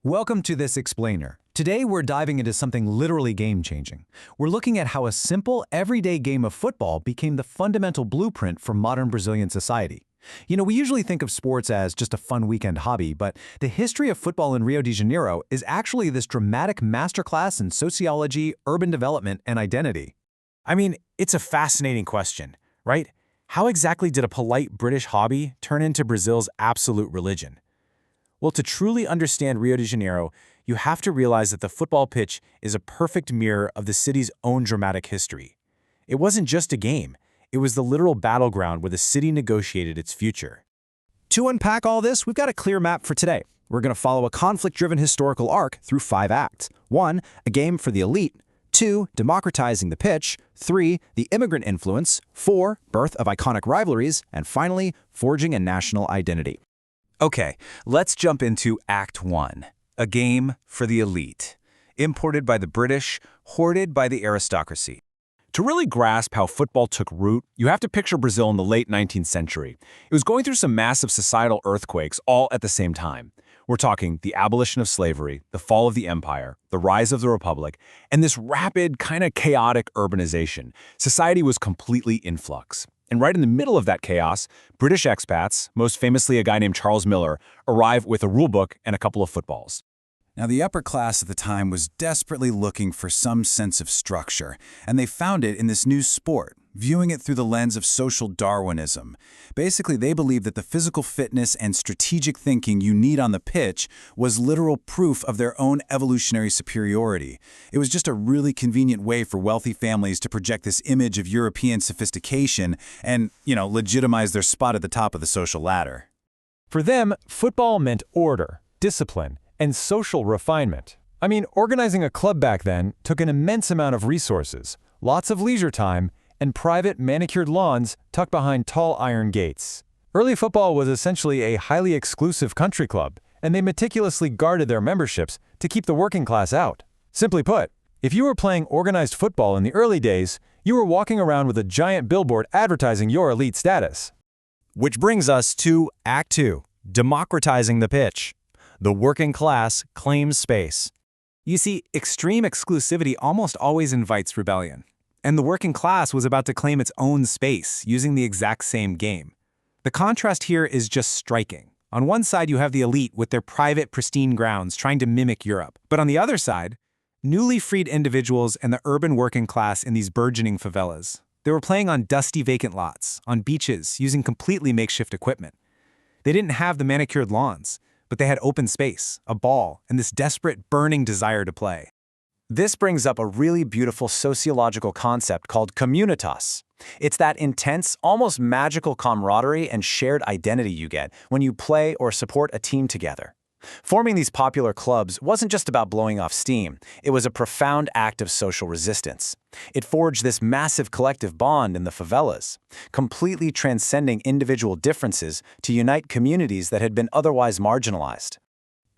Welcome to this explainer. Today we're diving into something literally game-changing. We're looking at how a simple, everyday game of football became the fundamental blueprint for modern Brazilian society. We usually think of sports as just a fun weekend hobby, but the history of football in Rio de Janeiro is actually this dramatic masterclass in sociology, urban development, and identity. It's a fascinating question, right? How exactly did a polite British hobby turn into Brazil's absolute religion? Well, to truly understand Rio de Janeiro, you have to realize that the football pitch is a perfect mirror of the city's own dramatic history. It wasn't just a game, it was the literal battleground where the city negotiated its future. To unpack all this, we've got a clear map for today. We're going to follow a conflict-driven historical arc through 5 acts. 1. A game for the elite. 2. Democratizing the pitch. 3. The immigrant influence. 4. Birth of iconic rivalries. And finally, forging a national identity. Okay, let's jump into Act 1, a game for the elite. Imported by the British, hoarded by the aristocracy. To really grasp how football took root, you have to picture Brazil in the late 19th century. It was going through some massive societal earthquakes all at the same time. We're talking the abolition of slavery, the fall of the empire, the rise of the republic, and this rapid, kind of chaotic urbanization. Society was completely in flux. And right in the middle of that chaos, British expats, most famously a guy named Charles Miller, arrive with a rulebook and a couple of footballs. Now, the upper class at the time was desperately looking for some sense of structure, and they found it in this new sport, viewing it through the lens of social Darwinism. Basically, they believed that the physical fitness and strategic thinking you need on the pitch was literal proof of their own evolutionary superiority. It was just a really convenient way for wealthy families to project this image of European sophistication and, legitimize their spot at the top of the social ladder. For them, football meant order, discipline, and social refinement. Organizing a club back then took an immense amount of resources, lots of leisure time, and private manicured lawns tucked behind tall iron gates. Early football was essentially a highly exclusive country club, and they meticulously guarded their memberships to keep the working class out. Simply put, if you were playing organized football in the early days, you were walking around with a giant billboard advertising your elite status. Which brings us to Act 2, democratizing the pitch. The working class claims space. You see, extreme exclusivity almost always invites rebellion. And the working class was about to claim its own space, using the exact same game. The contrast here is just striking. On one side, you have the elite with their private, pristine grounds trying to mimic Europe. But on the other side, newly freed individuals and the urban working class in these burgeoning favelas. They were playing on dusty vacant lots, on beaches, using completely makeshift equipment. They didn't have the manicured lawns, but they had open space, a ball, and this desperate, burning desire to play. This brings up a really beautiful sociological concept called communitas. It's that intense, almost magical camaraderie and shared identity you get when you play or support a team together. Forming these popular clubs wasn't just about blowing off steam. It was a profound act of social resistance. It forged this massive collective bond in the favelas, completely transcending individual differences to unite communities that had been otherwise marginalized.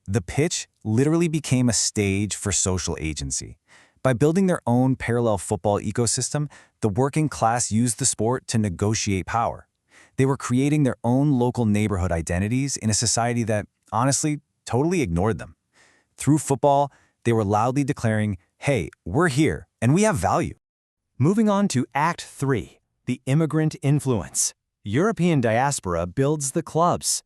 The pitch literally became a stage for social agency. By building their own parallel football ecosystem, the working class used the sport to negotiate power. They were creating their own local neighborhood identities in a society that, honestly, totally ignored them. Through football, they were loudly declaring, hey, we're here, and we have value. Moving on to Act 3, the immigrant influence. European diaspora builds the clubs.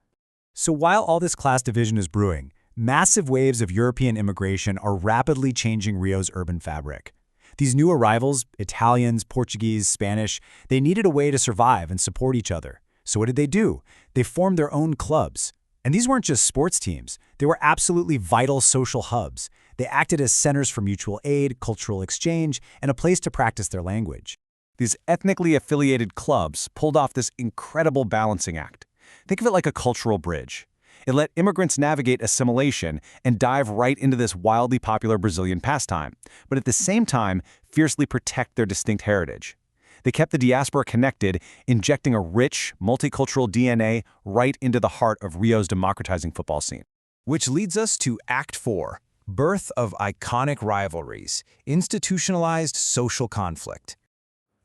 So while all this class division is brewing, massive waves of European immigration are rapidly changing Rio's urban fabric. These new arrivals, Italians, Portuguese, Spanish, they needed a way to survive and support each other. So what did they do? They formed their own clubs. And these weren't just sports teams. They were absolutely vital social hubs. They acted as centers for mutual aid, cultural exchange, and a place to practice their language. These ethnically affiliated clubs pulled off this incredible balancing act. Think of it like a cultural bridge. It let immigrants navigate assimilation and dive right into this wildly popular Brazilian pastime, but at the same time, fiercely protect their distinct heritage. They kept the diaspora connected, injecting a rich, multicultural DNA right into the heart of Rio's democratizing football scene. Which leads us to Act 4, birth of iconic rivalries, institutionalized social conflict.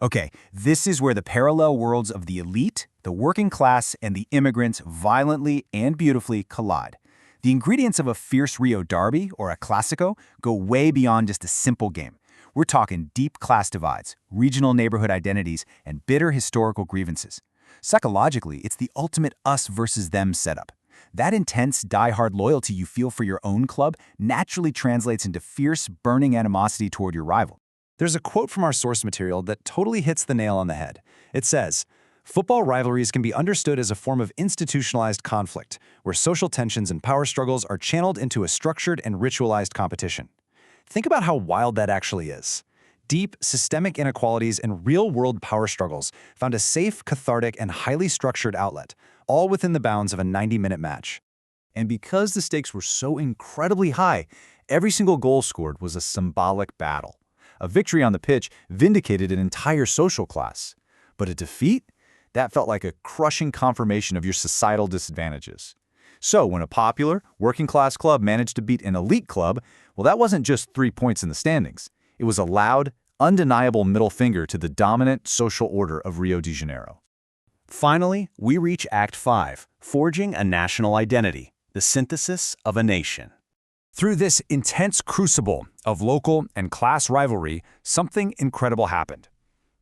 Okay, this is where the parallel worlds of the elite, the working class, and the immigrants violently and beautifully collide. The ingredients of a fierce Rio derby or a Clásico go way beyond just a simple game. We're talking deep class divides, regional neighborhood identities, and bitter historical grievances. Psychologically, it's the ultimate us versus them setup. That intense, die-hard loyalty you feel for your own club naturally translates into fierce, burning animosity toward your rival. There's a quote from our source material that totally hits the nail on the head. It says, "Football rivalries can be understood as a form of institutionalized conflict, where social tensions and power struggles are channeled into a structured and ritualized competition." Think about how wild that actually is. Deep, systemic inequalities and real-world power struggles found a safe, cathartic, and highly structured outlet, all within the bounds of a 90-minute match. And because the stakes were so incredibly high, every single goal scored was a symbolic battle. A victory on the pitch vindicated an entire social class. But a defeat? That felt like a crushing confirmation of your societal disadvantages. So when a popular, working-class club managed to beat an elite club, well, that wasn't just 3 points in the standings. It was a loud, undeniable middle finger to the dominant social order of Rio de Janeiro. Finally, we reach Act 5, forging a national identity, the synthesis of a nation. Through this intense crucible of local and class rivalry, something incredible happened.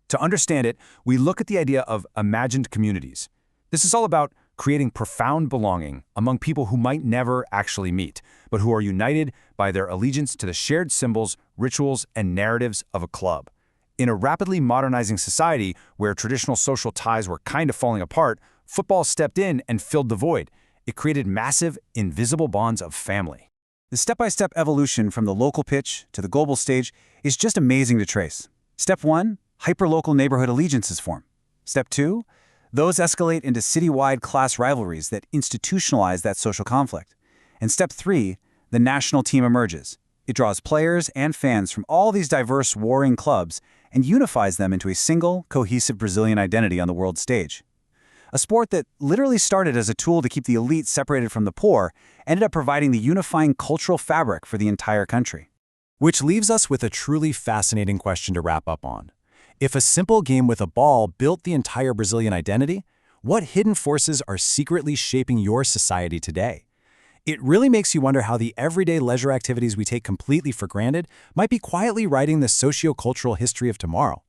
To understand it, we look at the idea of imagined communities. This is all about creating profound belonging among people who might never actually meet, but who are united by their allegiance to the shared symbols, rituals, and narratives of a club. In a rapidly modernizing society where traditional social ties were kind of falling apart, football stepped in and filled the void. It created massive, invisible bonds of family. The step-by-step evolution from the local pitch to the global stage is just amazing to trace. Step 1, hyperlocal neighborhood allegiances form. Step 2, those escalate into citywide class rivalries that institutionalize that social conflict. And Step 3, the national team emerges. It draws players and fans from all these diverse warring clubs and unifies them into a single, cohesive Brazilian identity on the world stage. A sport that literally started as a tool to keep the elite separated from the poor ended up providing the unifying cultural fabric for the entire country. Which leaves us with a truly fascinating question to wrap up on. If a simple game with a ball built the entire Brazilian identity, what hidden forces are secretly shaping your society today? It really makes you wonder how the everyday leisure activities we take completely for granted might be quietly writing the socio-cultural history of tomorrow.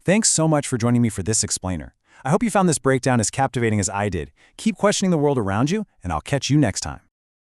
Thanks so much for joining me for this explainer. I hope you found this breakdown as captivating as I did. Keep questioning the world around you, and I'll catch you next time.